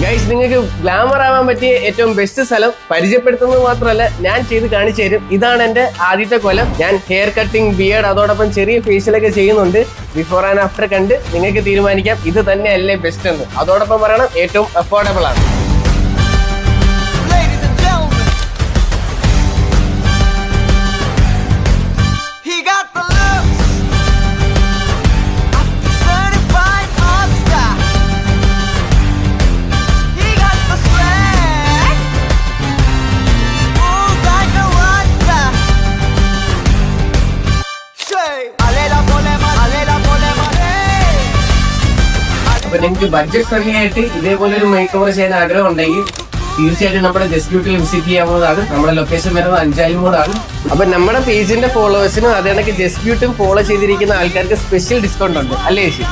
Guys, നിങ്ങൾക്ക് glamour ആവാൻ പറ്റിയ ഏറ്റവും ബെസ്റ്റ് സ്ഥലം പരിചയപ്പെടുത്തുന്നത് മാത്രമല്ല, ഞാൻ ചെയ്ത് കാണിച്ചു തരും. ഇതാണ് എന്റെ ആദ്യത്തെ കൊലം. ഞാൻ ഹെയർ കട്ടിങ്, ബിയർഡ്, അതോടൊപ്പം ചെറിയ ഫേഷ്യലൊക്കെ ചെയ്യുന്നുണ്ട്. ബിഫോർ ആൻഡ് ആഫ്റ്റർ കണ്ട് നിങ്ങൾക്ക് തീരുമാനിക്കാം ഇത് തന്നെയല്ലേ ബെസ്റ്റ് എന്ന്. അതോടൊപ്പം പറയണം ഏറ്റവും അഫോർഡബിൾ ആണ്. അപ്പൊ നിങ്ങൾക്ക് ബഡ്ജറ്റ് ഫ്രണ്ട്ലി ആയിട്ട് ഇതേപോലെ ഒരു മേക്ക് ഓവർ ചെയ്യാൻ ആഗ്രഹം ഉണ്ടെങ്കിൽ തീർച്ചയായിട്ടും നമ്മുടെ ജസ്റ്റ് ബ്യൂട്ടിയിൽ വിസിറ്റ് ചെയ്യാവുന്നതാണ്. നമ്മുടെ ലൊക്കേഷൻ വരുന്നത് അഞ്ചാലിമൂടാണ്. അപ്പൊ നമ്മുടെ പേജിന്റെ ഫോളോവേഴ്സിനും അതേ കണക്ക് ജസ്റ്റ് ബ്യൂട്ടിയും ഫോളോ ചെയ്തിരിക്കുന്ന ആൾക്കാർക്ക് സ്പെഷ്യൽ ഡിസ്കൗണ്ട് ഉണ്ട് അല്ലേ ചേച്ചി?